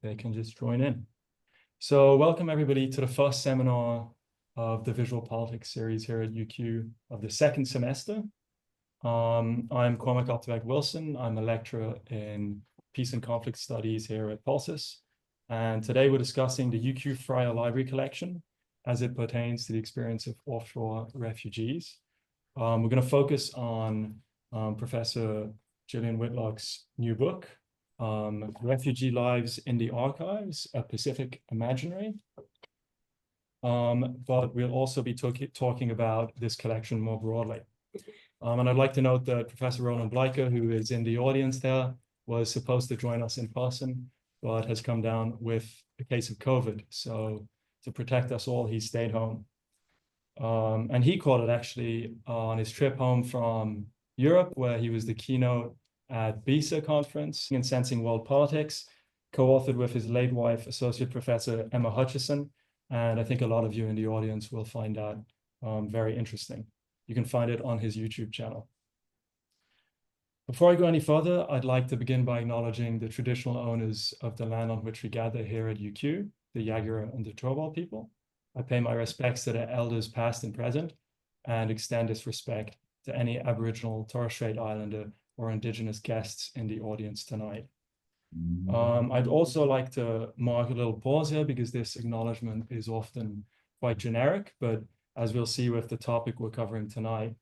they can just join in. So welcome everybody to the first seminar of the Visual Politics series here at UQ of the second semester. I'm Cormac Opdebeeck-Wilson. I'm a lecturer in Peace and Conflict Studies here at Pulsis. And today we're discussing the UQ Friar Library collection as it pertains to the experience of offshore refugees. We're going to focus on Professor Gillian Whitlock's new book, Refugee Lives in the Archives, A Pacific Imaginary. But we'll also be talking about this collection more broadly. And I'd like to note that Professor Roland Bleicher, who is in the audience there, was supposed to join us in person, but has come down with a case of COVID. So to protect us all, he stayed home. And he caught it actually on his trip home from Europe, where he was the keynote at BISA conference in Sensing World Politics, co-authored with his late wife, Associate Professor Emma Hutchison. And I think a lot of you in the audience will find that very interesting. You can find it on his YouTube channel. Before I go any further, I'd like to begin by acknowledging the traditional owners of the land on which we gather here at UQ, the Yagara and the Turrbal people. I pay my respects to their elders past and present, and extend this respect to any Aboriginal, Torres Strait Islander, or Indigenous guests in the audience tonight. I'd also like to mark a little pause here because this acknowledgement is often quite generic, but as we'll see with the topic we're covering tonight,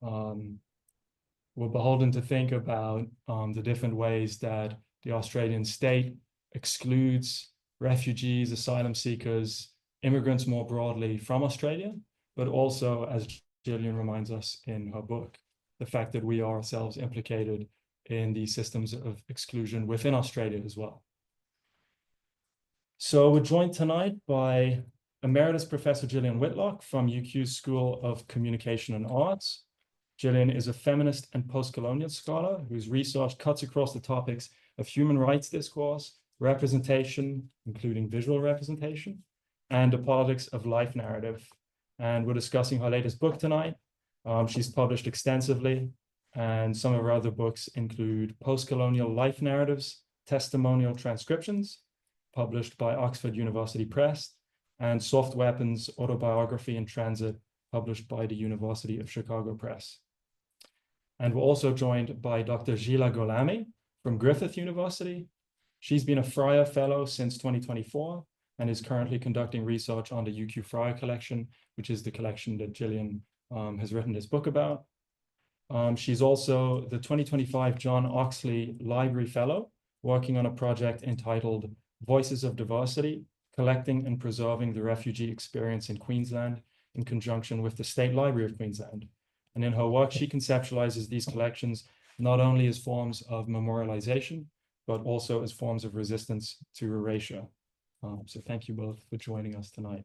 we're beholden to think about the different ways that the Australian state excludes refugees, asylum seekers, immigrants more broadly from Australia, but also, as Gillian reminds us in her book, the fact that we are ourselves implicated in the systems of exclusion within Australia as well. So we're joined tonight by Emeritus Professor Gillian Whitlock from UQ's School of Communication and Arts. Gillian is a feminist and post-colonial scholar whose research cuts across the topics of human rights discourse, representation, including visual representation, and the politics of life narrative. And we're discussing her latest book tonight. She's published extensively, and some of her other books include Post-Colonial Life Narratives, Testimonial Transcriptions, published by Oxford University Press, and Soft Weapons, Autobiography in Transit, published by the University of Chicago Press. And we're also joined by Dr. Zhila Gholami from Griffith University. She's been a Friar Fellow since 2024 and is currently conducting research on the UQ Friar collection, which is the collection that Gillian has written this book about. She's also the 2025 John Oxley Library Fellow, working on a project entitled Voices of Diversity, Collecting and Preserving the Refugee Experience in Queensland in conjunction with the State Library of Queensland. And in her work, she conceptualizes these collections not only as forms of memorialization, but also as forms of resistance to erasure. So thank you both for joining us tonight.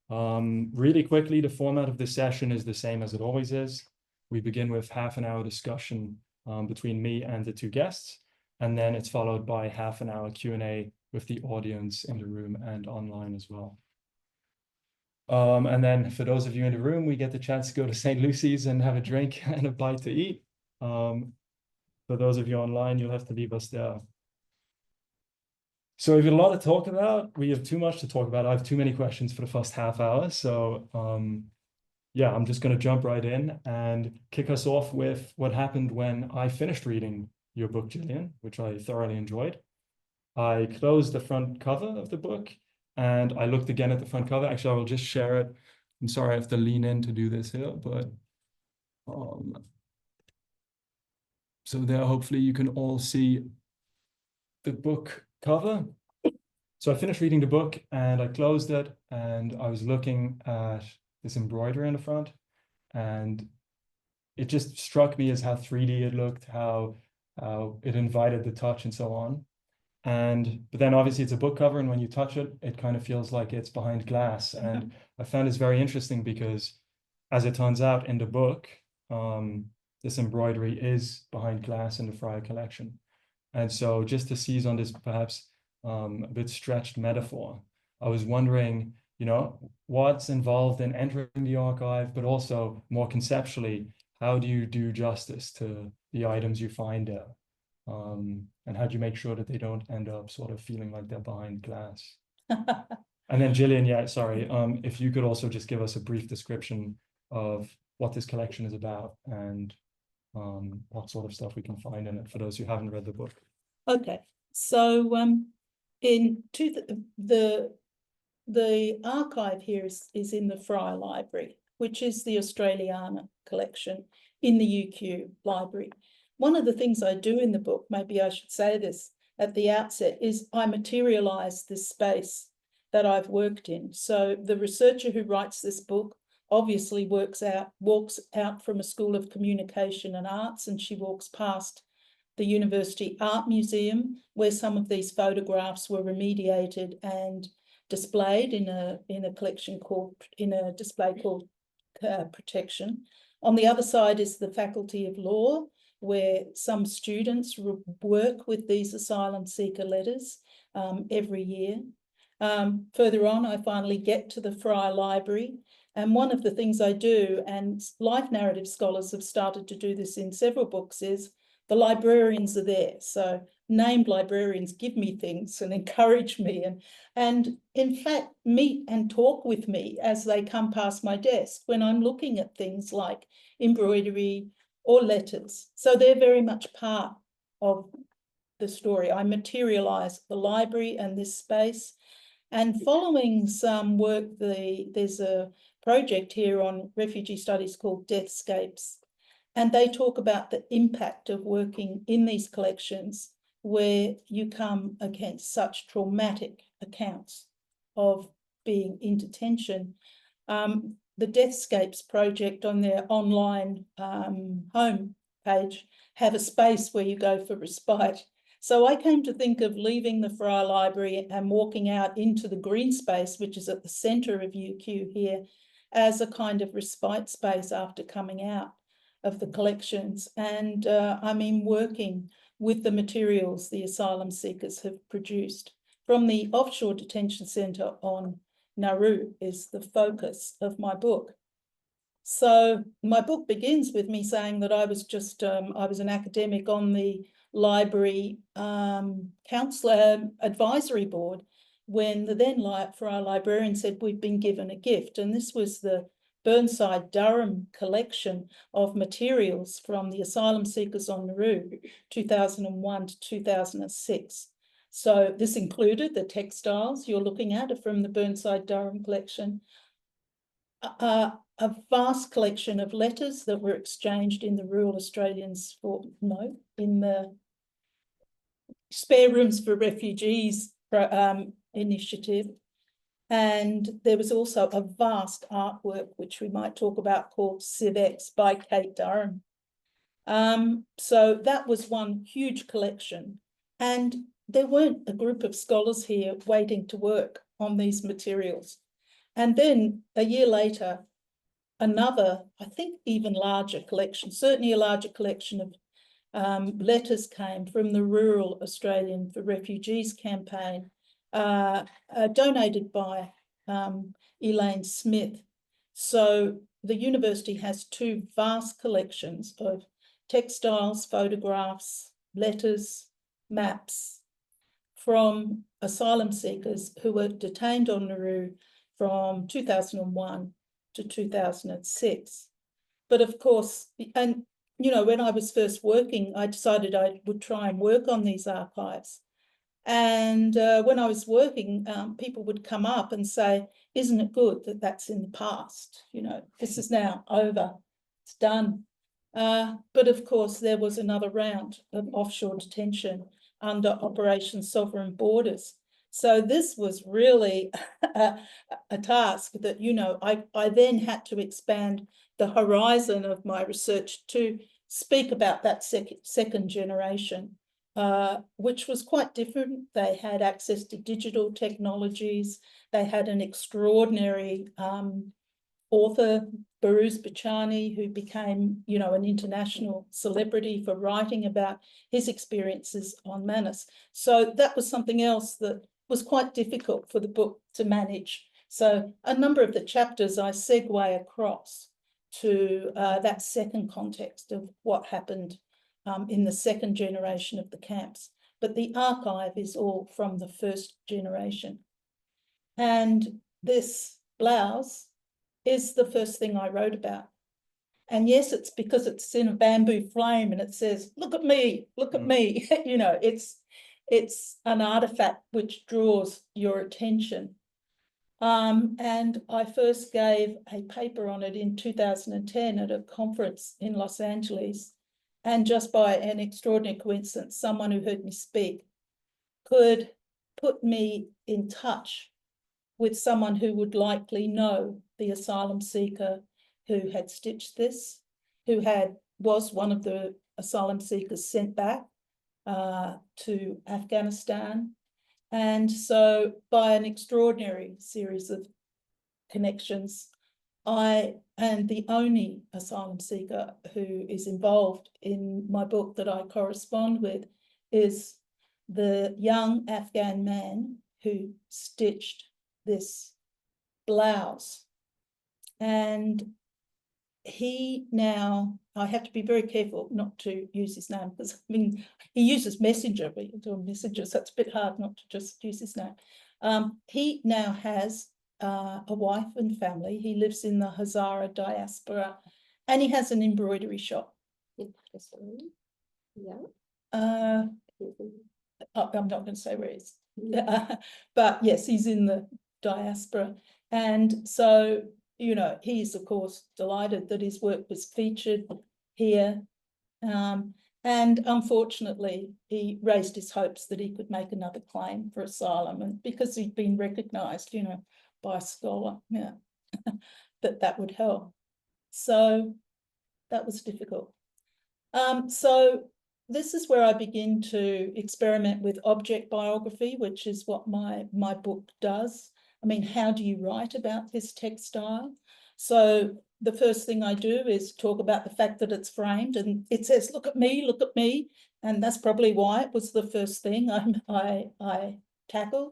Really quickly, the format of this session is the same as it always is. We begin with half an hour discussion between me and the two guests, and then it's followed by half an hour Q&A with the audience in the room and online as well. And then for those of you in the room, we get the chance to go to St. Lucy's and have a drink and a bite to eat. For those of you online, you'll have to leave us there. So we've got a lot to talk about. We have too much to talk about. I have too many questions for the first half hour. So yeah, I'm just going to jump right in and kick us off with what happened when I finished reading your book, Gillian, which I thoroughly enjoyed. I closed the front cover of the book and I looked again at the front cover. Actually, I will just share it. I'm sorry I have to lean in to do this here, but so there, hopefully you can all see the book cover. So I finished reading the book and I closed it and I was looking at this embroidery in the front, and it just struck me as how 3D it looked, how it invited the touch and so on. But then obviously it's a book cover, and when you touch it, it kind of feels like it's behind glass. And I found this very interesting because, as it turns out in the book, this embroidery is behind glass in the Friar collection. And so just to seize on this perhaps a bit stretched metaphor, I was wondering, you know, what's involved in entering the archive, but also more conceptually, how do you do justice to the items you find there? And how do you make sure that they don't end up sort of feeling like they're behind glass? And then Gillian, yeah, sorry, if you could also just give us a brief description of what this collection is about and what sort of stuff we can find in it for those who haven't read the book. Okay, so the archive here is in the Fryer Library, which is the Australiana collection in the UQ library. One of the things I do in the book, maybe I should say this at the outset, is I materialise this space that I've worked in. So the researcher who writes this book obviously walks out from a School of Communication and Arts, and she walks past the University Art Museum, where some of these photographs were remediated and displayed in a collection display called Protection. On the other side is the Faculty of Law, where some students work with these asylum seeker letters every year. Further on, I finally get to the Fryer Library, and one of the things I do, and life narrative scholars have started to do this in several books, is the librarians are there. So named librarians give me things and encourage me and in fact meet and talk with me as they come past my desk when I'm looking at things like embroidery or letters. So they're very much part of the story. I materialise the library and this space. And following some work, there's a project here on refugee studies called Deathscapes. And they talk about the impact of working in these collections where you come against such traumatic accounts of being in detention. The Deathscapes project on their online home page have a space where you go for respite. So I came to think of leaving the Fryer Library and walking out into the green space, which is at the centre of UQ here, as a kind of respite space after coming out of the collections. And I mean, working with the materials the asylum seekers have produced from the offshore detention centre on Nauru is the focus of my book. So my book begins with me saying that I was just, I was an academic on the library council advisory board when the then Fryer librarian said, we've been given a gift. And this was the Burnside-Durham collection of materials from the asylum seekers on Nauru, 2001 to 2006. So this included the textiles you're looking at are from the Burnside-Durham collection, a vast collection of letters that were exchanged in the Rural Australians in the Spare Rooms for Refugees initiative. And there was also a vast artwork, which we might talk about, called Civex by Kate Durham. So that was one huge collection. And there weren't a group of scholars here waiting to work on these materials. And then a year later, another, I think even larger collection, certainly a larger collection of letters came from the Rural Australian for Refugees campaign, donated by Elaine Smith. So the university has two vast collections of textiles, photographs, letters, maps from asylum seekers who were detained on Nauru from 2001 to 2006. But of course, and you know, when I was first working, I decided I would try and work on these archives. And when I was working, people would come up and say, isn't it good that that's in the past? You know, this is now over, it's done. But of course, there was another round of offshore detention under Operation Sovereign Borders. So this was really a task that, you know, I then had to expand the horizon of my research to speak about that second generation, which was quite different. They had access to digital technologies. They had an extraordinary author, Baruz Bachani, who became, you know, an international celebrity for writing about his experiences on Manus. So that was something else that was quite difficult for the book to manage. So a number of the chapters I segue across to that second context of what happened in the second generation of the camps, but the archive is all from the first generation. And this blouse is the first thing I wrote about. And yes, it's because it's in a bamboo frame and it says, look at me, look at me. You know, it's an artifact which draws your attention. And I first gave a paper on it in 2010 at a conference in Los Angeles. And just by an extraordinary coincidence, someone who heard me speak could put me in touch with someone who would likely know the asylum seeker who had stitched this, who was one of the asylum seekers sent back to Afghanistan. And so by an extraordinary series of connections, I am the only asylum seeker who is involved in my book that I correspond with is the young Afghan man who stitched this blouse. And he now, I have to be very careful not to use his name because, I mean, he uses Messenger, so it's a bit hard not to just use his name. He now has a wife and family. He lives in the Hazara diaspora and he has an embroidery shop. Yeah. I'm not going to say where he is. But yes, he's in the diaspora. And so, you know, he's of course delighted that his work was featured here. And unfortunately, he raised his hopes that he could make another claim for asylum, and because he'd been recognised, you know, by a scholar, yeah, that would help. So that was difficult. So this is where I begin to experiment with object biography, which is what my book does. I mean, how do you write about this textile? So the first thing I do is talk about the fact that it's framed and it says, look at me, look at me. And that's probably why it was the first thing I tackled.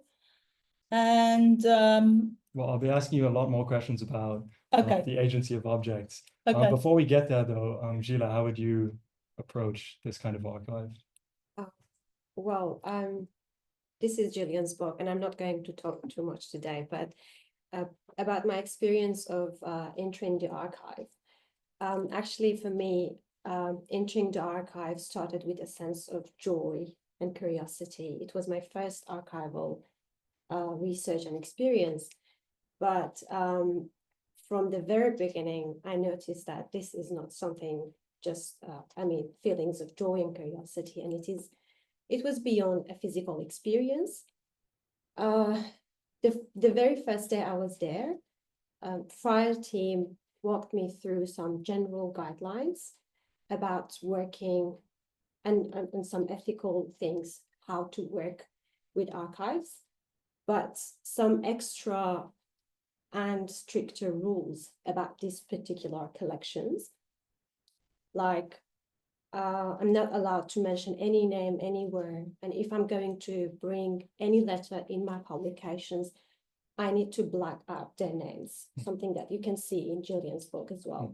And well, I'll be asking you a lot more questions about the agency of objects. Okay. Before we get there though, Zhila, how would you approach this kind of archive? Well, this is Gillian's book, and I'm not going to talk too much today, but about my experience of entering the archive. Actually, for me, entering the archive started with a sense of joy and curiosity. It was my first archival research and experience, but from the very beginning, I noticed that this is not something just, feelings of joy and curiosity, and it was beyond a physical experience. The very first day I was there, FRIAR team walked me through some general guidelines about working and some ethical things, how to work with archives, but some extra and stricter rules about these particular collections. Like, I'm not allowed to mention any name anywhere. And if I'm going to bring any letter in my publications, I need to black out their names, something that you can see in Gillian's book as well.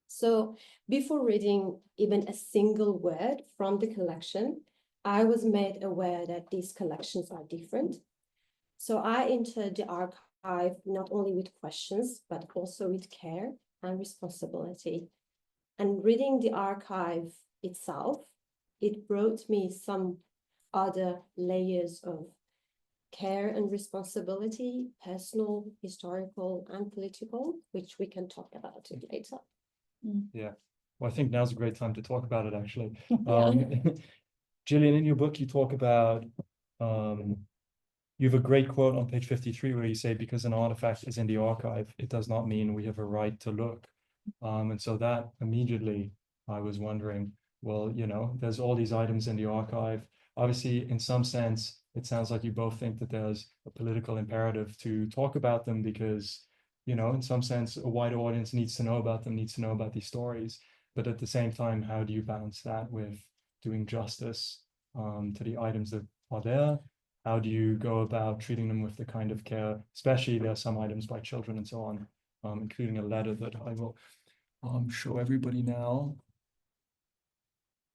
So before reading even a single word from the collection, I was made aware that these collections are different. So I entered the archive not only with questions, but also with care and responsibility. And reading the archive itself, it brought me some other layers of care and responsibility, personal, historical, and political, which we can talk about it later. Yeah, well, I think now's a great time to talk about it, actually. Yeah. Gillian, in your book, you talk about, you have a great quote on page 53 where you say, because an artifact is in the archive, it does not mean we have a right to look. And so that immediately I was wondering, well, you know, there's all these items in the archive. Obviously, in some sense, it sounds like you both think that there's a political imperative to talk about them because, you know, in some sense, a wider audience needs to know about them, needs to know about these stories. But at the same time, how do you balance that with doing justice to the items that are there? How do you go about treating them with the kind of care, especially there are some items by children and so on, including a letter that I will show everybody now.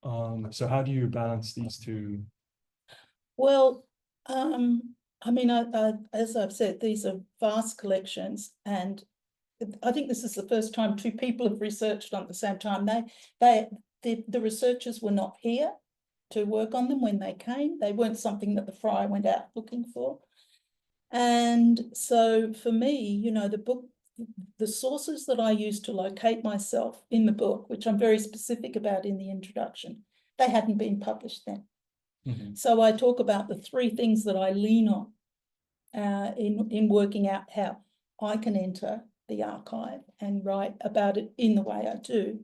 So how do you balance these two? Well, I mean, as I've said, these are vast collections, and I think this is the first time two people have researched on at the same time. The researchers were not here to work on them when they came. They weren't something that the Friar went out looking for. And so for me, you know, the sources that I used to locate myself in the book, which I'm very specific about in the introduction, they hadn't been published then. Mm-hmm. So I talk about the three things that I lean on in working out how I can enter the archive and write about it in the way I do.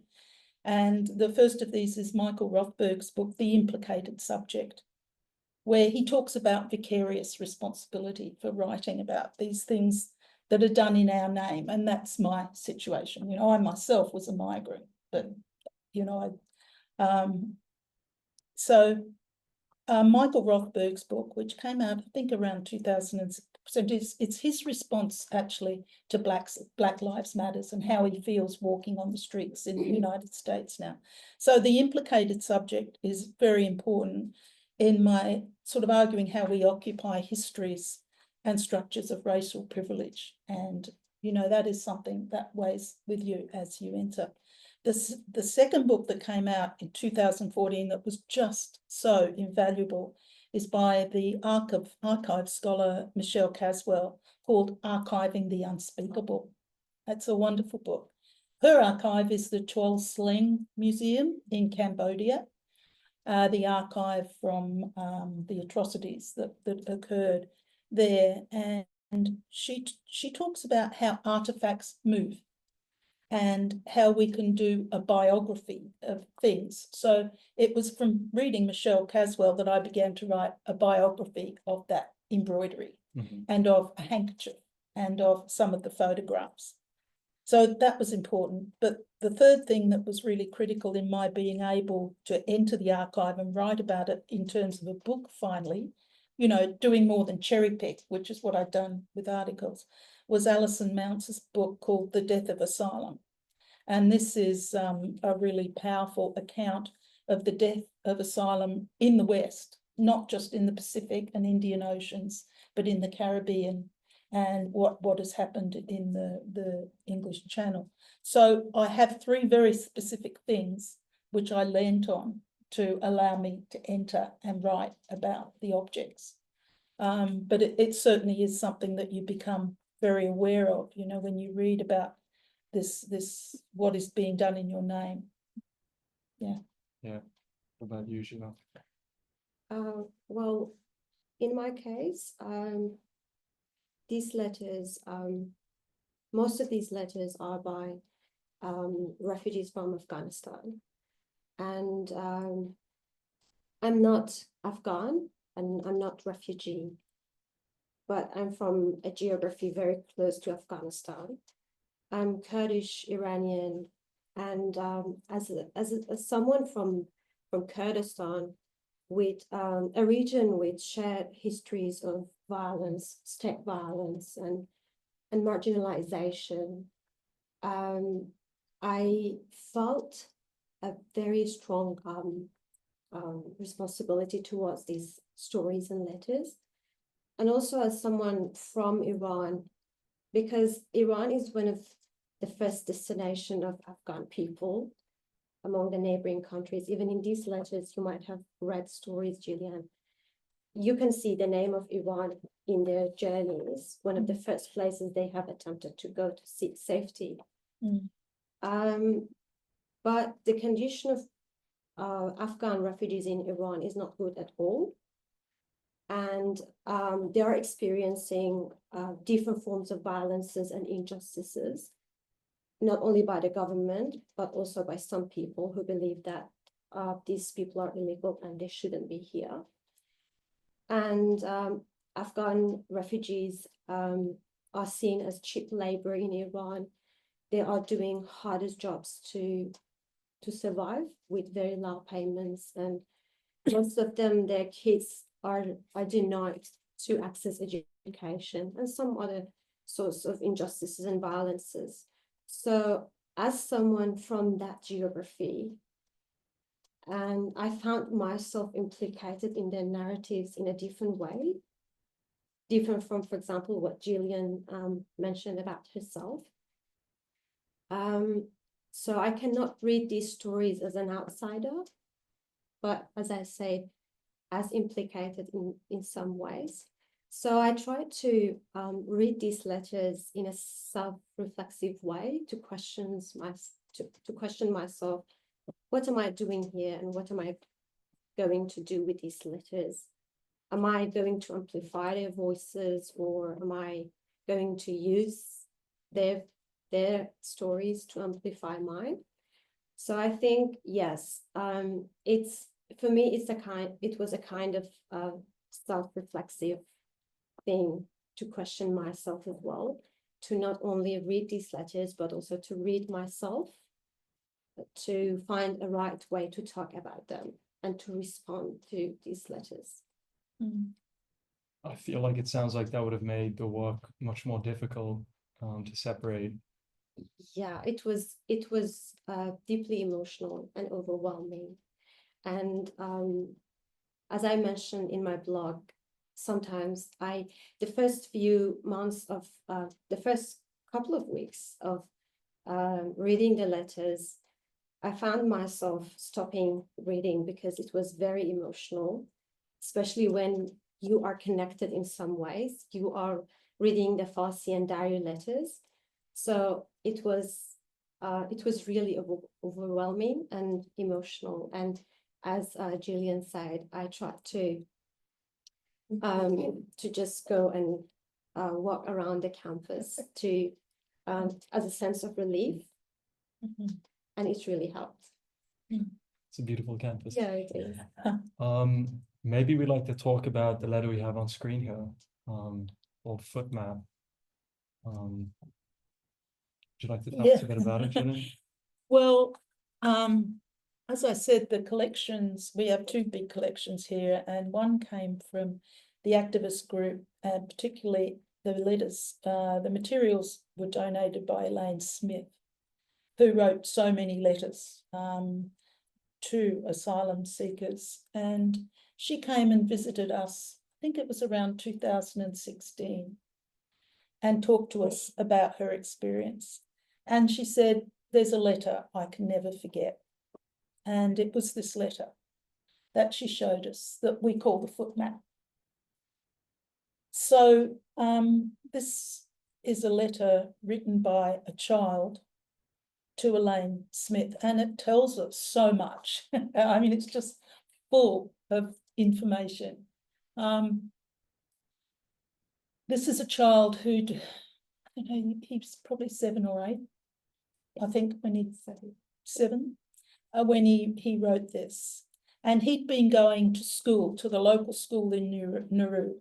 And the first of these is Michael Rothberg's book, The Implicated Subject, where he talks about vicarious responsibility for writing about these things that are done in our name. And that's my situation. You know, I myself was a migrant, but, you know, Michael Rothberg's book, which came out, I think, around 2006. So it's his response actually to Black Lives Matters and how he feels walking on the streets in the United States now. So the implicated subject is very important in my sort of arguing how we occupy histories and structures of racial privilege. And, you know, that is something that weighs with you as you enter. The second book that came out in 2014 that was just so invaluable is by the archive scholar Michelle Caswell, called Archiving the Unspeakable. That's a wonderful book. Her archive is the Tuol Sleng Museum in Cambodia, the archive from the atrocities that occurred there. And she talks about how artifacts move and how we can do a biography of things. So it was from reading Michelle Caswell that I began to write a biography of that embroidery and of a handkerchief and of some of the photographs. So that was important. But the third thing that was really critical in my being able to enter the archive and write about it in terms of a book finally, you know, doing more than cherry pick, which is what I'd done with articles, was Alison Mounce's book called The Death of Asylum. And this is a really powerful account of the death of asylum in the West, not just in the Pacific and Indian Oceans, but in the Caribbean and what has happened in the English Channel. So I have three very specific things which I leant on to allow me to enter and write about the objects. But it certainly is something that you become very aware of, you know, when you read about this what is being done in your name. Yeah. What about you, Zhila? Well, in my case, these letters, most of these letters are by refugees from Afghanistan. And I'm not Afghan and I'm not refugee, but I'm from a geography very close to Afghanistan. I'm Kurdish Iranian, and as someone from Kurdistan, with a region with shared histories of violence, state violence, and marginalization, I felt a very strong responsibility towards these stories and letters, and also as someone from Iran, because Iran is one of the first destination of Afghan people among the neighboring countries. Even in these letters, you might have read stories, Gillian. You can see the name of Iran in their journeys, one of the first places they have attempted to go to seek safety. But the condition of Afghan refugees in Iran is not good at all. And they are experiencing different forms of violences and injustices, not only by the government, but also by some people who believe that these people are illegal and they shouldn't be here. And Afghan refugees are seen as cheap labor in Iran. They are doing hardest jobs to survive with very low payments, and most of them, their kids are denied to access education and some other sorts of injustices and violences. So as someone from that geography, and I found myself implicated in their narratives in a different way, different from, for example, what Gillian mentioned about herself. So I cannot read these stories as an outsider, but as I say, as implicated in some ways. So I try to read these letters in a self-reflexive way to question myself. What am I doing here, and what am I going to do with these letters? Am I going to amplify their voices, or am I going to use their stories to amplify mine? So I think, yes, for me, it was a kind of self-reflexive thing to question myself as well, to not only read these letters, but also to read myself, to find a right way to talk about them and to respond to these letters. Mm. I feel like it sounds like that would have made the work much more difficult to separate. Yeah, it was deeply emotional and overwhelming. And as I mentioned in my blog, sometimes the first few months of the first couple of weeks of reading the letters, I found myself stopping reading because it was very emotional, especially when you are connected in some ways. You are reading the Farsi and Dari letters. So it was really overwhelming and emotional. And as Gillian said, I tried to just go and walk around the campus to as a sense of relief. Mm-hmm. And it really helped. It's a beautiful campus. Yeah, it is. Maybe we'd like to talk about the letter we have on screen here, called Foot Map. Would you like to talk a bit about it, Gillian? Well, as I said, the collections, we have two big collections here, and one came from the activist group, and particularly the letters, the materials were donated by Elaine Smith, who wrote so many letters to asylum seekers. And she came and visited us, I think it was around 2016, and talked to us about her experience. And she said, there's a letter I can never forget. And it was this letter that she showed us that we call the foot map. So this is a letter written by a child to Elaine Smith, and it tells us so much. I mean, it's just full of information. This is a child who, I don't know, he's probably 7 or 8, I think, when he's 7, when he wrote this. And he'd been going to school, to the local school in Nauru.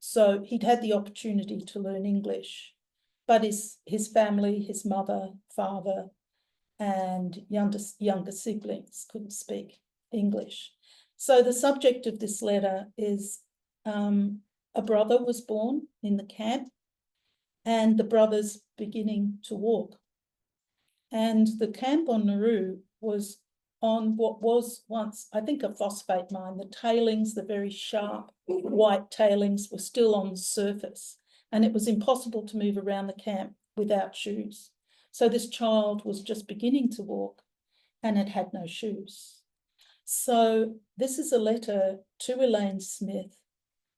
So he'd had the opportunity to learn English, but his family, his mother, father, and younger siblings couldn't speak English. So the subject of this letter is a brother was born in the camp, and the brother's beginning to walk. And the camp on Nauru was on what was once, I think, a phosphate mine. The tailings, the very sharp white tailings, were still on the surface, and it was impossible to move around the camp without shoes. So this child was just beginning to walk and had no shoes. So this is a letter to Elaine Smith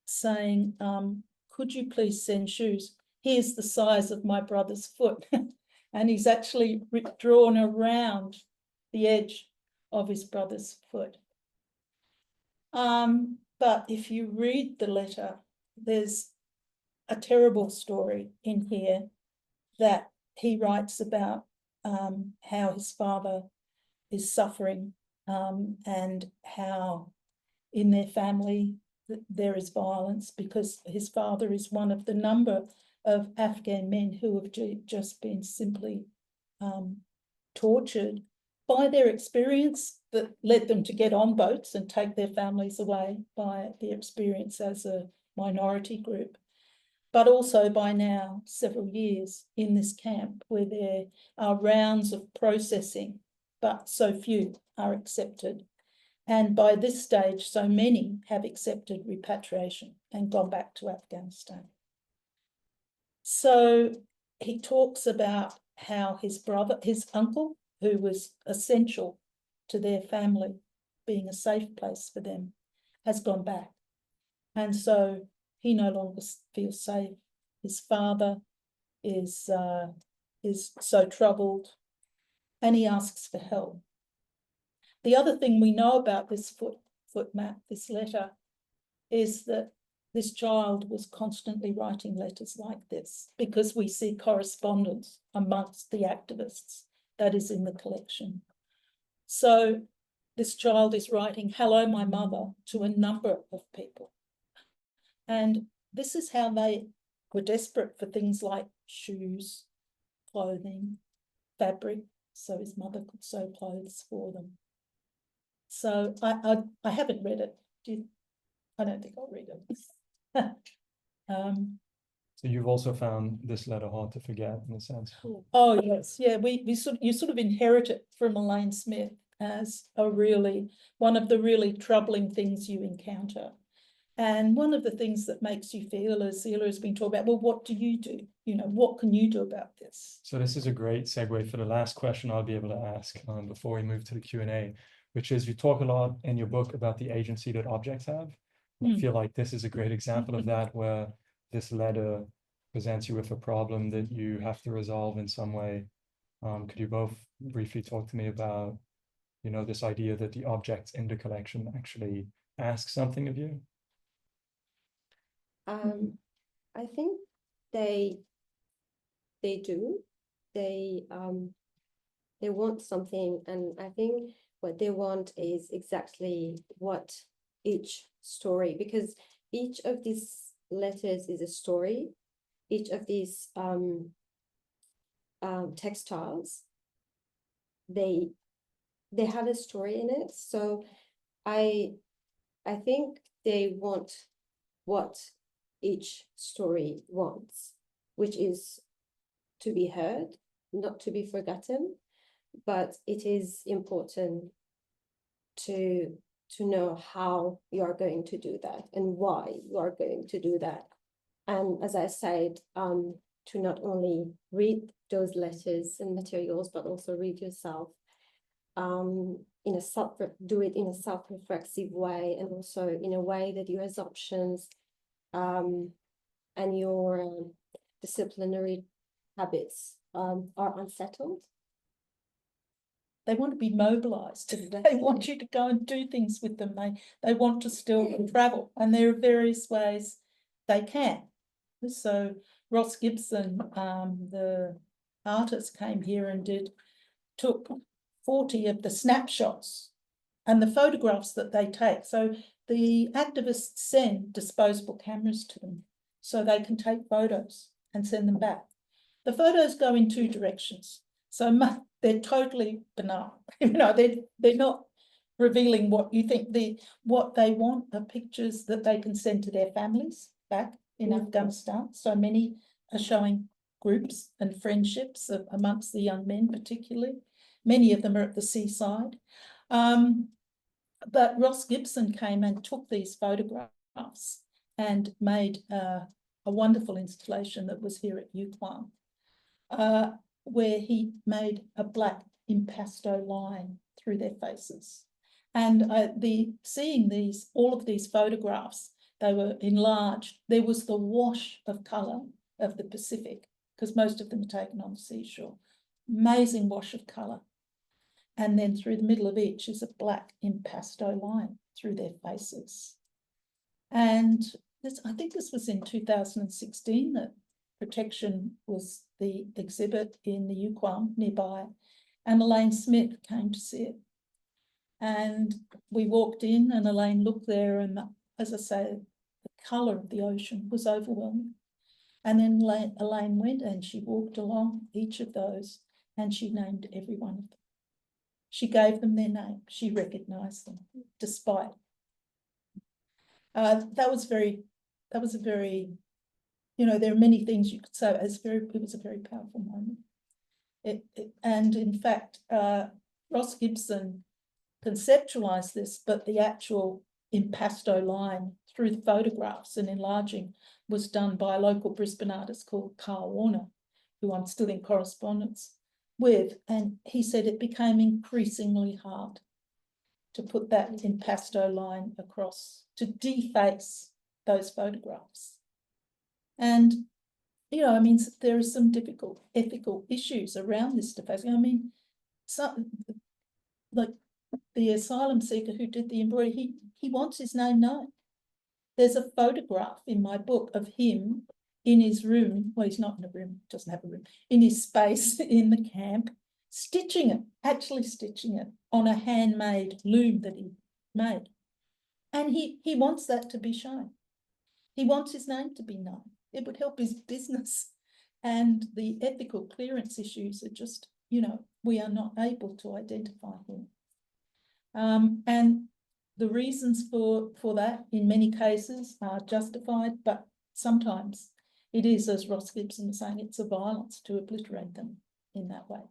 saying, could you please send shoes? Here's the size of my brother's foot. And he's actually drawn around the edge of his brother's foot. But if you read the letter, there's a terrible story in here that he writes about how his father is suffering and how in their family there is violence because his father is one of the number of Afghan men who have just been simply tortured by their experience that led them to get on boats and take their families away, by their experience as a minority group, but also by now several years in this camp where there are rounds of processing, but so few are accepted. And by this stage, so many have accepted repatriation and gone back to Afghanistan. So he talks about how his uncle, who was essential to their family, being a safe place for them, has gone back. And so he no longer feels safe. His father is so troubled, and he asks for help. The other thing we know about this foot map, this letter, is that this child was constantly writing letters like this, because we see correspondence amongst the activists that is in the collection. So this child is writing, "Hello, my mother," to a number of people. And this is how they were desperate for things like shoes, clothing, fabric, so his mother could sew clothes for them. So I haven't read it. I don't think I'll read it. So you've also found this letter hard to forget, in a sense. Oh yes, yeah. You sort of inherit it from Elaine Smith as one of the really troubling things you encounter. And one of the things that makes you feel, as Zhila has been talking about, well, what do you do? You know, what can you do about this? So this is a great segue for the last question I'll be able to ask before we move to the Q&A, which is, you talk a lot in your book about the agency that objects have. I feel like this is a great example of that, where this letter presents you with a problem that you have to resolve in some way. Could you both briefly talk to me about, you know, this idea that the objects in the collection actually ask something of you? I think they do. They want something, and I think what they want is exactly what each story, because each of these letters is a story. Each of these textiles, they have a story in it. So I think they want what each story wants, which is to be heard, not to be forgotten. But it is important to know how you are going to do that and why you are going to do that. And as I said, to not only read those letters and materials, but also read yourself, do it in a self-reflexive way, and also in a way that your assumptions and your disciplinary habits are unsettled. They want to be mobilized. They want you to go and do things with them. They want to still travel, and there are various ways they can. So Ross Gibson, the artist, came here and took 40 of the snapshots and the photographs that they take. So the activists send disposable cameras to them so they can take photos and send them back. The photos go in two directions. So they're totally banal. You know, they're not revealing what you think. What they want are pictures that they can send to their families back in Afghanistan. So many are showing groups and friendships amongst the young men, particularly. Many of them are at the seaside. But Ross Gibson came and took these photographs and made a wonderful installation that was here at UQuam, where he made a black impasto line through their faces. And seeing all of these photographs, they were enlarged. There was the wash of colour of the Pacific, because most of them are taken on the seashore. Amazing wash of colour. And then through the middle of each is a black impasto line through their faces. And I think this was in 2016 that Protection was the exhibit in the UQuam nearby, and Elaine Smith came to see it. And we walked in and Elaine looked there, and as I say, the colour of the ocean was overwhelming. And then Elaine went and she walked along each of those and she named every one of them. She gave them their name. She recognised them, despite. That was a very, you know, there are many things you could say. It was a very powerful moment. And in fact, Ross Gibson conceptualize this, but the actual impasto line through the photographs and enlarging was done by a local Brisbane artist called Carl Warner, who I'm still in correspondence with. And he said it became increasingly hard to put that impasto line across, to deface those photographs. And, you know, I mean, there are some difficult ethical issues around this defacing. I mean, like the asylum seeker who did the embroidery, he wants his name known. There's a photograph in my book of him in his room. Well, he's not in a room, doesn't have a room, in his space in the camp, stitching it, actually stitching it on a handmade loom that he made. And he wants that to be shown. He wants his name to be known. It would help his business. And the ethical clearance issues are just, you know, we are not able to identify him. And the reasons for that in many cases are justified, but sometimes it is, as Ross Gibson was saying, it's a violence to obliterate them in that way.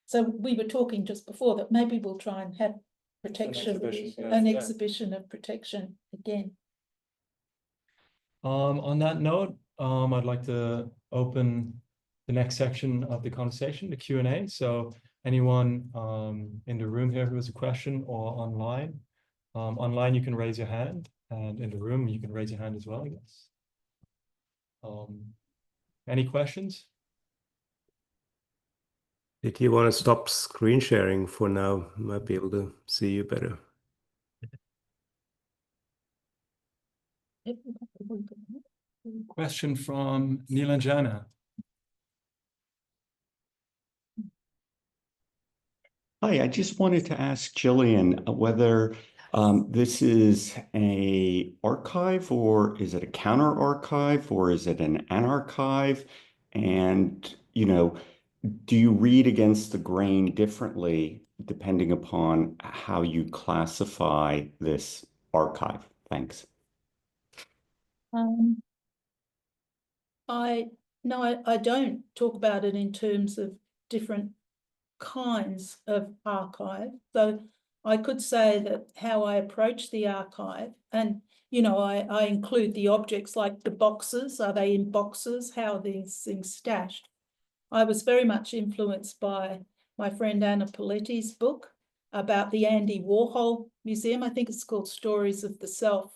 So we were talking just before that maybe we'll try and have protection, an exhibition of protection again. On that note, I'd like to open the next section of the conversation, the Q&A. So anyone in the room here who has a question, or online, you can raise your hand, and in the room you can raise your hand as well, I guess. Any questions? Did you want to stop screen sharing for now? Might be able to see you better. Question from Nilanjana. Hi, I just wanted to ask Gillian whether this is an archive, or is it a counter archive, or is it an archive? And, you know, do you read against the grain differently depending upon how you classify this archive? Thanks. I don't talk about it in terms of different kinds of archive. So I could say that how I approach the archive, and you know, I include the objects like the boxes. Are they in boxes? How are these things stashed? I was very much influenced by my friend Anna Paletti's book about the Andy Warhol Museum. I think it's called Stories of the Self.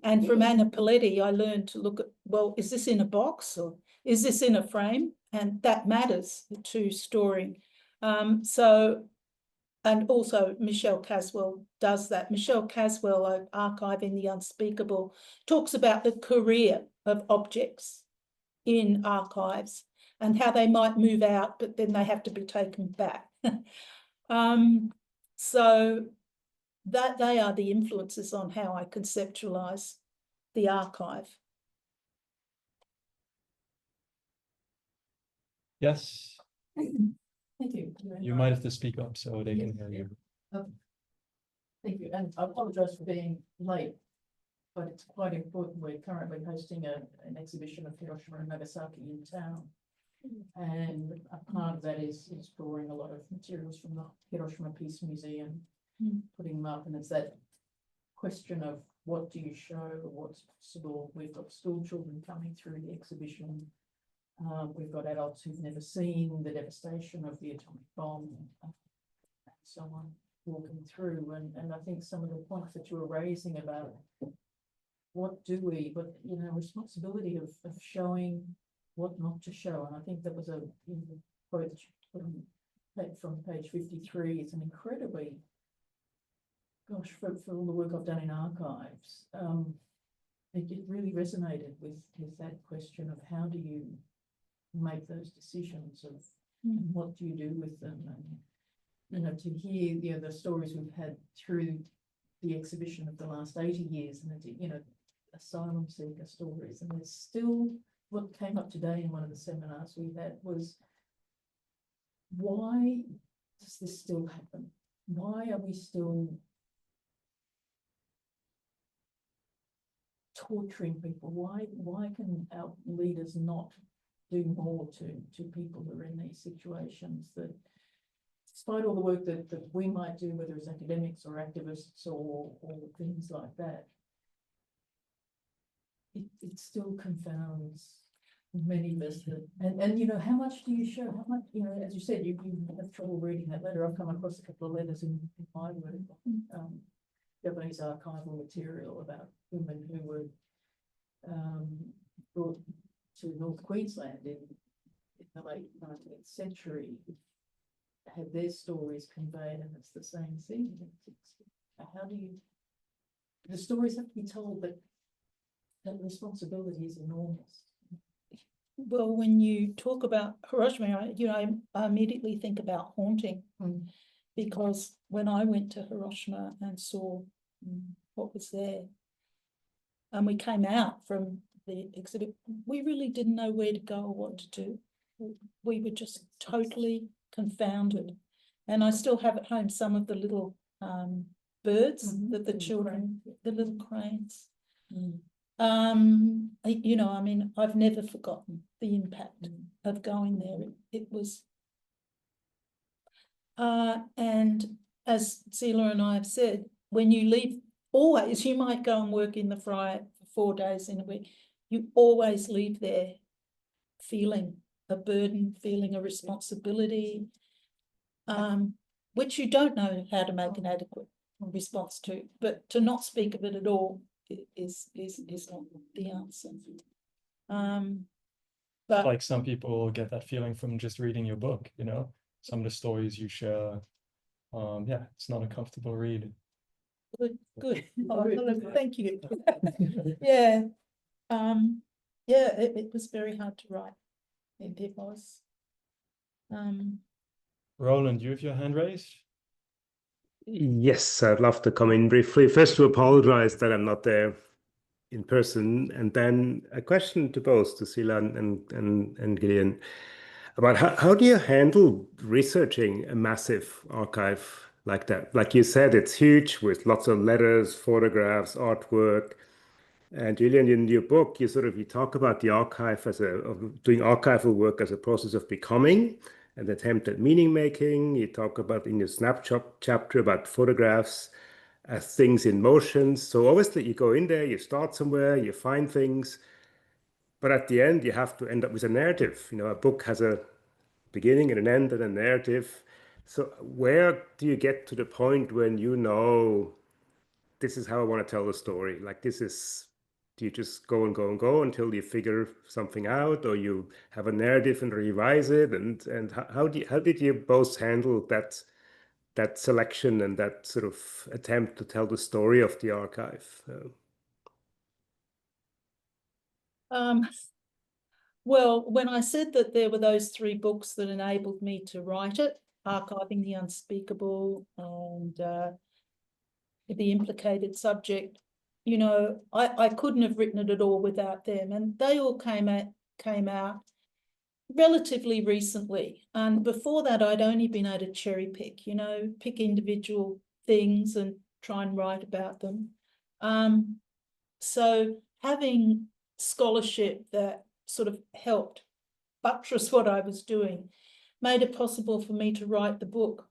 And from Anna Paletti, I learned to look at, well, is this in a box or is this in a frame? And that matters to storing. And also Michelle Caswell does that. Michelle Caswell, Archiving the Unspeakable, talks about the career of objects in archives and how they might move out, but then they have to be taken back. So that they are the influences on how I conceptualize the archive. Yes. Thank you. You might have to speak up so they can hear you. Thank you, and I apologise for being late, but it's quite important. We're currently hosting an exhibition of Hiroshima and Nagasaki in town, and a part of that is drawing a lot of materials from the Hiroshima Peace Museum, putting them up, and it's that question of what do you show, what's possible. We've got school children coming through the exhibition. We've got adults who've never seen the devastation of the atomic bomb and so on walking through. And I think some of the points that you were raising about what do we, but you know, responsibility of showing what not to show. And I think that was a quote that you put from page 53. It's an incredibly, gosh, for all the work I've done in archives, it really resonated with that question of how do you make those decisions of what do you do with them, and you know, to hear the stories we've had through the exhibition of the last 80 years, and you know, asylum seeker stories, and there's still what came up today in one of the seminars we had was, why does this still happen? Why are we still torturing people? Why can our leaders not do more to people who are in these situations? That despite all the work that we might do, whether it's academics or activists or things like that, it still confounds many of us. And you know, how much do you show? How much, you know, as you said, you have trouble reading that letter. I've come across a couple of letters in my work, Japanese archival material about women who were brought to North Queensland in the late 19th century, had their stories conveyed, and it's the same thing. How do you, the stories have to be told, but that responsibility is enormous. Well, when you talk about Hiroshima, I immediately think about haunting, because when I went to Hiroshima and saw what was there, and we came out from the exhibit, we really didn't know where to go or what to do. We were just totally confounded. And I still have at home some of the little birds that the children, the little cranes. You know, I mean, I've never forgotten the impact of going there. It was, and as Zhila and I have said, when you leave, always, you might go and work in the Fry for 4 days in a week, you always leave there feeling a burden, feeling a responsibility, which you don't know how to make an adequate response to, but to not speak of it at all is not the answer. But Like some people get that feeling from just reading your book, you know, some of the stories you share. Yeah, it's not a comfortable read. good. Oh, thank you. Yeah. Yeah, it was very hard to write. It was. Roland, you have your hand raised? Yes, I'd love to come in briefly. First, to apologize that I'm not there in person, and then a question to both, to Zhila and Gillian, about how do you handle researching a massive archive like that? Like you said, it's huge with lots of letters, photographs, artwork. And Gillian, in your book, you talk about the archive as doing archival work as a process of becoming, an attempt at meaning making. You talk about in your snapshot chapter about photographs as things in motion. So obviously you go in there, you start somewhere, you find things, but at the end you have to end up with a narrative. You know, a book has a beginning and an end and a narrative. So where do you get to the point when you know this is how I want to tell the story? Like do you just go and go and go until you figure something out, or you have a narrative and revise it? And how did you both handle that selection and that sort of attempt to tell the story of the archive? Well, when I said that there were those 3 books that enabled me to write it, Archiving the Unspeakable and The Implicated Subject, you know, I couldn't have written it at all without them, and they all came out relatively recently. And before that, I'd only been able to cherry pick, you know, pick individual things and try and write about them. So having scholarship that sort of helped buttress what I was doing made it possible for me to write the book,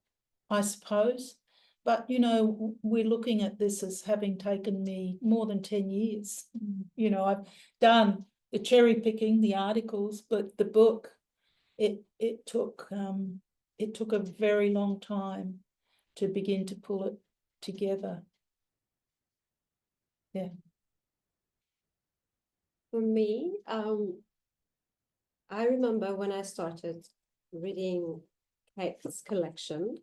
I suppose. But, you know, we're looking at this as having taken me more than 10 years. You know, I've done the cherry picking, the articles, but the book, it took a very long time to begin to pull it together. Yeah. For me, I remember when I started reading Kate's collection,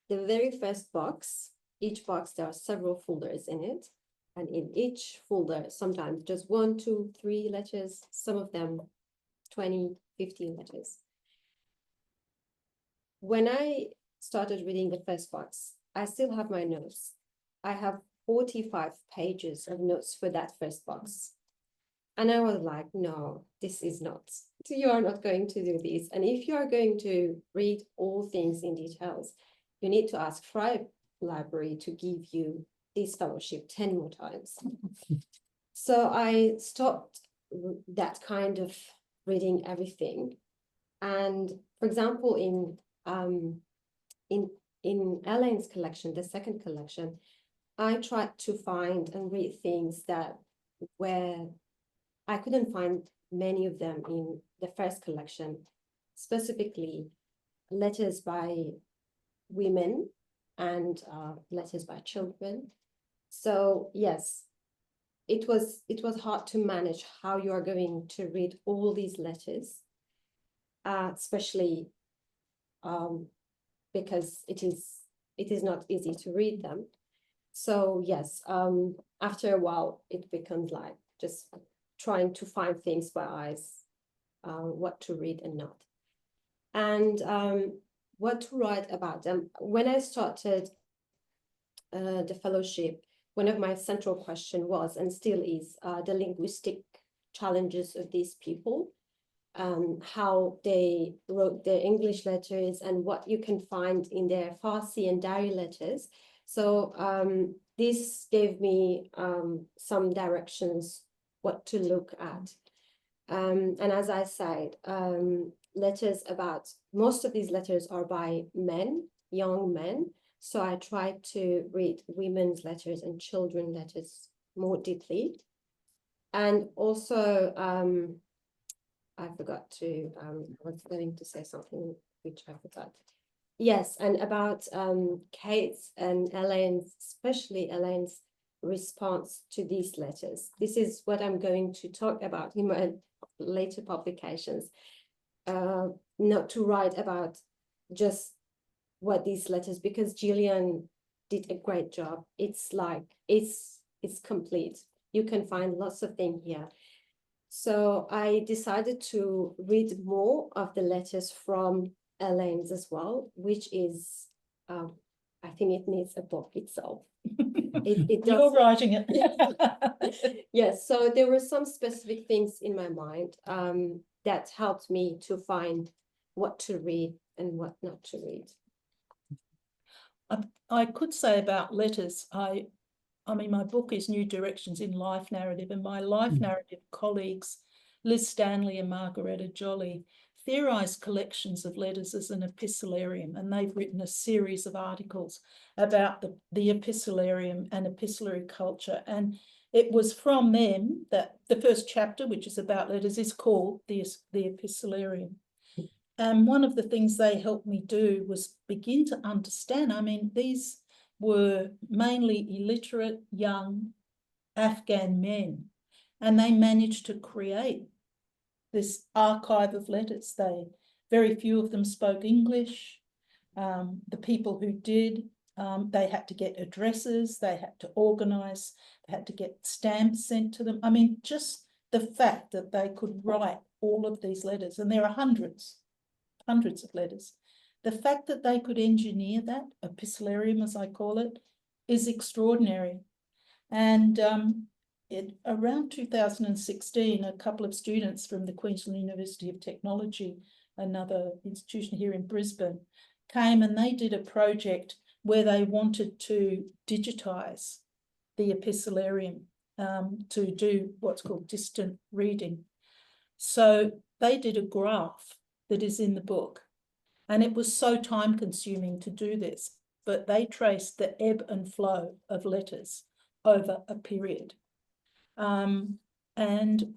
the very first box, each box, there are several folders in it. And in each folder, sometimes just 1, 2, 3 letters, some of them 20, 15 letters. When I started reading the first box, I still have my notes. I have 45 pages of notes for that first box. And I was like, no, this is not, you are not going to do this. And if you are going to read all things in details, you need to ask Fry Library to give you this fellowship 10 more times. So I stopped that kind of reading everything. And for example, in in Elaine's collection, the second collection, I tried to find and read things that where I couldn't find many of them in the first collection, specifically letters by women and letters by children. So yes, it was hard to manage how you are going to read all these letters, especially because it is not easy to read them. So yes, after a while, it becomes like just trying to find things by eyes, what to read and not. And what to write about them. When I started the fellowship, one of my central questions was, and still is, the linguistic challenges of these people, how they wrote their English letters and what you can find in their Farsi and Dari letters. So this gave me some directions what to look at. And as I said, most of these letters are by men, young men. So I tried to read women's letters and children's letters more deeply. And also, I forgot to, I was going to say something which I forgot. Yes, and about Kate's and Elaine's, especially Elaine's response to these letters. This is what I'm going to talk about in my later publications. Not to write about just what these letters, because Gillian did a great job. It's like, it's complete. You can find lots of things here. So I decided to read more of the letters from Elaine's as well, which is, I think it needs a book itself. You're writing it. Yes, so there were some specific things in my mind that helped me to find what to read and what not to read. I could say about letters, I mean, my book is New Directions in Life Narrative, and my life narrative colleagues, Liz Stanley and Margaretta Jolly, theorised collections of letters as an epistolarium, and they've written a series of articles about the epistolarium and epistolary culture. And it was from them that the first chapter, which is about letters, is called the epistolarium. And one of the things they helped me do was begin to understand, I mean, these were mainly illiterate young Afghan men, and they managed to create this archive of letters. Very few of them spoke English. The people who did, they had to get addresses, they had to organise, they had to get stamps sent to them. I mean, just the fact that they could write all of these letters, and there are hundreds of letters. The fact that they could engineer that, epistolarium as I call it, is extraordinary. And around 2016, a couple of students from the Queensland University of Technology, another institution here in Brisbane, came and they did a project where they wanted to digitise the epistolarium to do what's called distant reading. So they did a graph that is in the book, and it was so time consuming to do this, but they traced the ebb and flow of letters over a period. And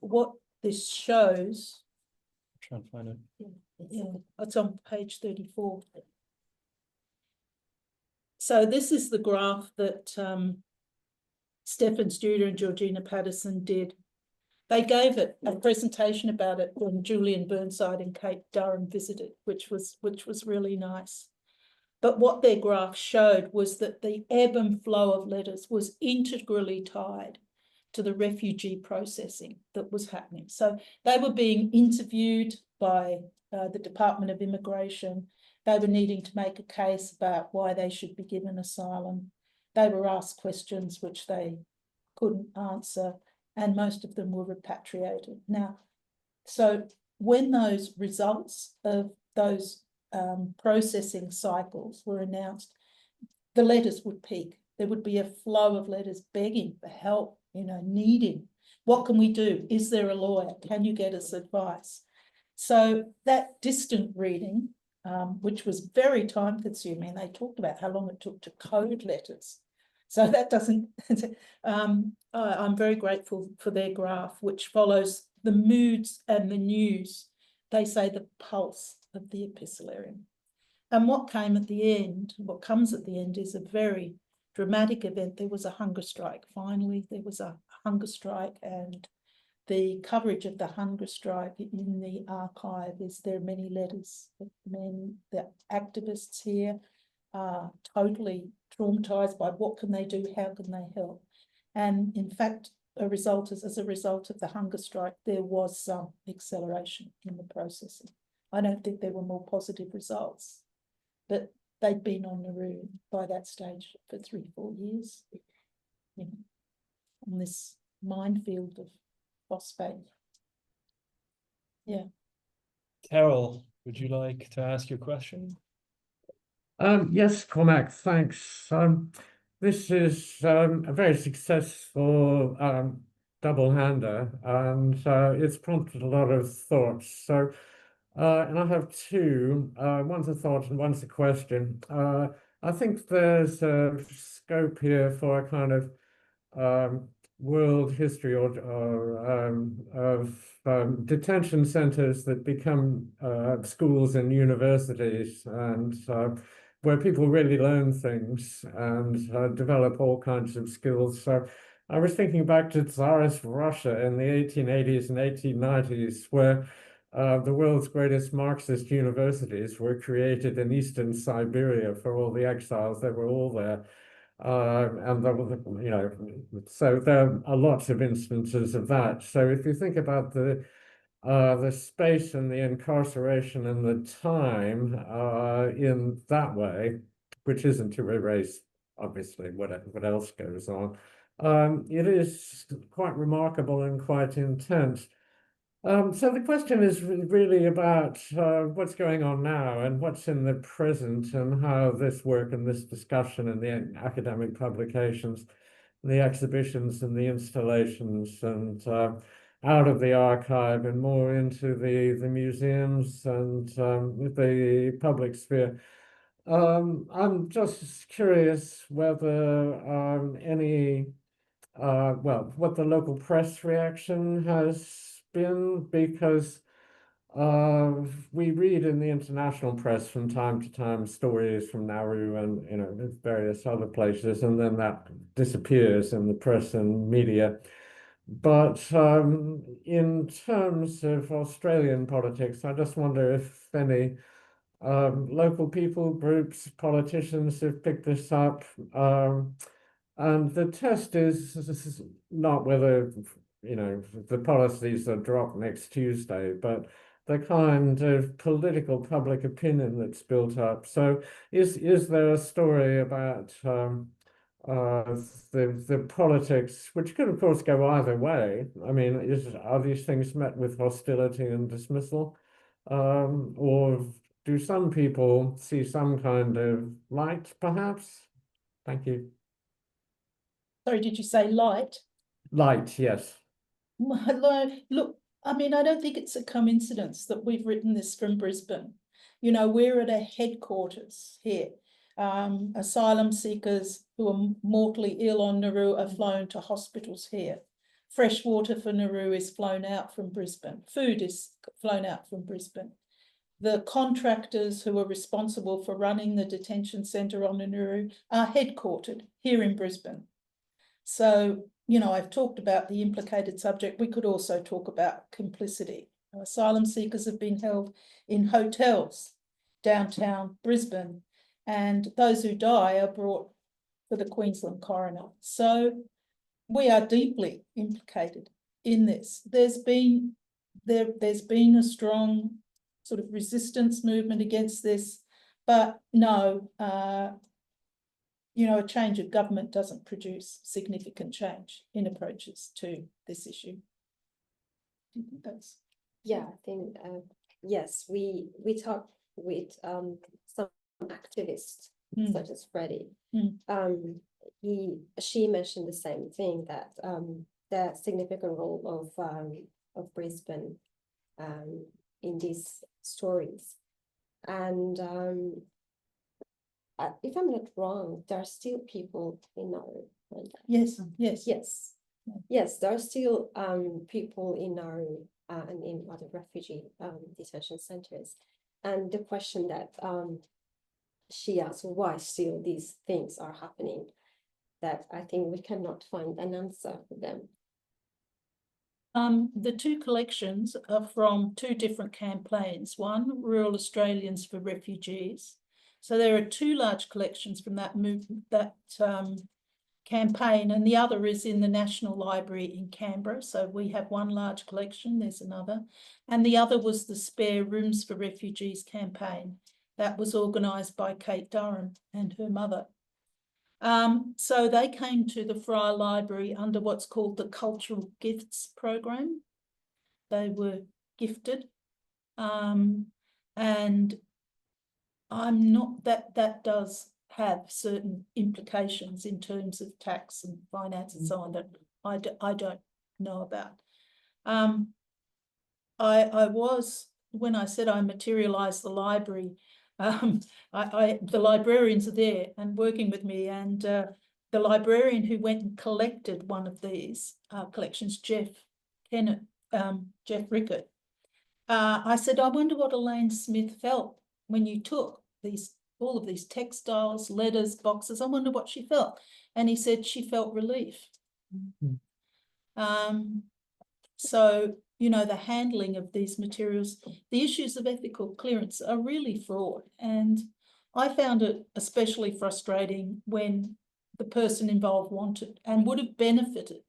what this shows, I'm trying to find it. yeah, it's on page 34. So this is the graph that Stefan Studer and Georgina Patterson did. They gave it a presentation about it when Julian Burnside and Kate Durham visited, which was really nice. But what their graph showed was that the ebb and flow of letters was integrally tied to the refugee processing that was happening. So they were being interviewed by the Department of Immigration. They were needing to make a case about why they should be given asylum. They were asked questions which they couldn't answer, and most of them were repatriated. Now, so when those results of those processing cycles were announced, the letters would peak. There would be a flow of letters begging for help, needing, what can we do? Is there a lawyer? Can you get us advice? So that distant reading which was very time consuming. They talked about how long it took to code letters. So that doesn't, I'm very grateful for their graph, which follows the moods and the news. They say the pulse of the epistolarium. And what came at the end, what comes at the end, is a very dramatic event. There was a hunger strike. Finally, there was a hunger strike, and the coverage of the hunger strike in the archive is there are many letters of men, the activists here are totally traumatized by what can they do, how can they help. And in fact, as a result of the hunger strike, there was some acceleration in the processing. I don't think there were more positive results, but they'd been on Nauru by that stage for 3-4 years, you know, on this minefield of phosphate. Yeah. Carol, would you like to ask your question? Yes, Cormac, thanks. This is a very successful double-hander, and it's prompted a lot of thoughts. So, and I have two. One's a thought and one's a question. I think there's a scope here for a kind of world history of detention centers that become schools and universities, and where people really learn things and develop all kinds of skills. So I was thinking back to Tsarist Russia in the 1880s and 1890s, where the world's greatest Marxist universities were created in Eastern Siberia for all the exiles that were all there. And there were, you know, so there are lots of instances of that. So if you think about the space and the incarceration and the time in that way, which isn't to erase, obviously, what else goes on, it is quite remarkable and quite intense. So the question is really about what's going on now and what's in the present, and how this work and this discussion and the academic publications, the exhibitions and the installations, and out of the archive and more into the museums and the public sphere. I'm just curious whether any, well, what the local press reaction has been, because we read in the international press from time to time stories from Nauru and, you know, various other places, and then that disappears in the press and media. But in terms of Australian politics, I just wonder if any local people, groups, politicians have picked this up. And the test is not whether, you know, the policies are dropped next Tuesday, but the kind of political public opinion that's built up. So is there a story about the politics, which could of course go either way? I mean, are these things met with hostility and dismissal? Or do some people see some kind of light, perhaps? Thank you. Sorry, did you say light? Light, yes. Look, I mean, I don't think it's a coincidence that we've written this from Brisbane. You know, we're at a headquarters here. Asylum seekers who are mortally ill on Nauru are flown to hospitals here. Fresh water for Nauru is flown out from Brisbane. Food is flown out from Brisbane. The contractors who are responsible for running the detention centre on Nauru are headquartered here in Brisbane. So, you know, I've talked about the implicated subject. We could also talk about complicity. Asylum seekers have been held in hotels downtown Brisbane, and those who die are brought for the Queensland coroner. So we are deeply implicated in this. There's been a strong sort of resistance movement against this, but no, you know, a change of government doesn't produce significant change in approaches to this issue. Do you think that's? Yeah, I think, yes, we talked with some activists such as Freddie. She mentioned the same thing, that the significant role of Brisbane in these stories. And if I'm not wrong, there are still people in our Yes, yes. yes, there are still people in our and in other refugee detention centers. And the question that she asked, why still these things are happening, that I think we cannot find an answer for them. The two collections are from two different campaigns. One, Rural Australians for Refugees. So there are two large collections from that campaign, and the other is in the National Library in Canberra. So we have one large collection, there's another. And the other was the Spare Rooms for Refugees campaign. That was organised by Kate Durham and her mother. So they came to the Fryer Library under what's called the Cultural Gifts program. They were gifted, and I'm not, that does have certain implications in terms of tax and finance and so on that I don't know about. I was, when I said I materialised the library, the librarians are there and working with me, and the librarian who went and collected one of these collections, Jeff Rickett, I said, I wonder what Elaine Smith felt when you took all of these textiles, letters, boxes. I wonder what she felt. And he said she felt relief. So, you know, the handling of these materials, the issues of ethical clearance are really fraught. And I found it especially frustrating when the person involved wanted and would have benefited,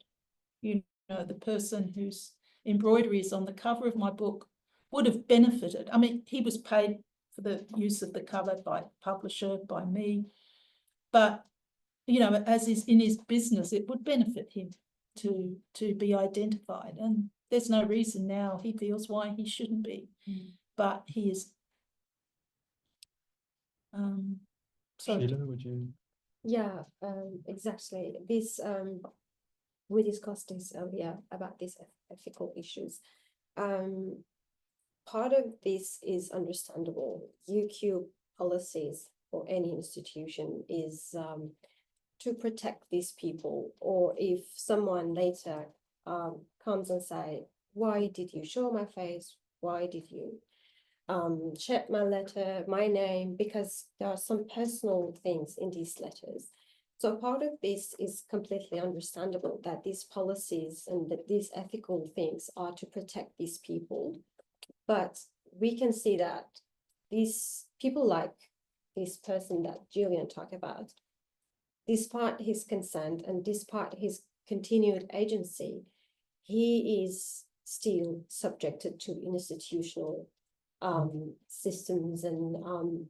you know, the person whose embroidery is on the cover of my book would have benefited. I mean, he was paid for the use of the cover by publisher, by me, but, you know, as is in his business, it would benefit him to be identified. And there's no reason now he feels why he shouldn't be, but he is. Zhila, would you? Yeah, exactly. This we discussed this earlier about these ethical issues. Part of this is understandable. UQ policies for any institution is to protect these people, or if someone later comes and say, why did you show my face? Why did you check my letter, my name? Because there are some personal things in these letters. So part of this is completely understandable, that these policies and that these ethical things are to protect these people. But we can see that these people, like this person that Gillian talked about, despite his consent and despite his continued agency, he is still subjected to institutional systems and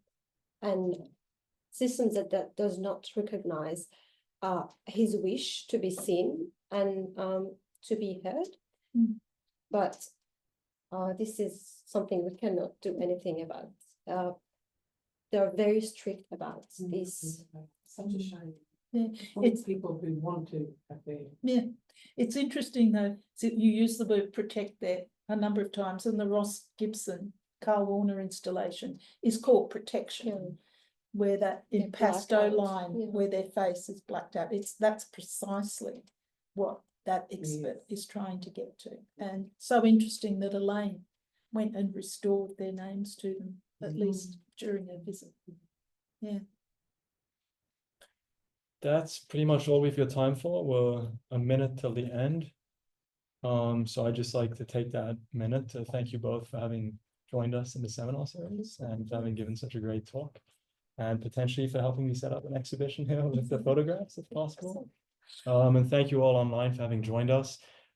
systems that does not recognize his wish to be seen and to be heard. But this is something we cannot do anything about. They're very strict about this. Such a shame. Yeah, It's people who want to have their. Yeah, it's interesting though. So you use the word protect there a number of times, and the Ross Gibson Carl Warner installation is called Protection, where that impasto line where their face is blacked out. That's precisely what that expert is trying to get to. And so interesting that Elaine went and restored their names to them, at least during their visit. Yeah. That's pretty much all we've got time for. We're a minute till the end. So I'd just like to take that minute to thank you both for having joined us in the seminar series and having given such a great talk, and potentially for helping me set up an exhibition here with the photographs if possible. And thank you all online for having joined us.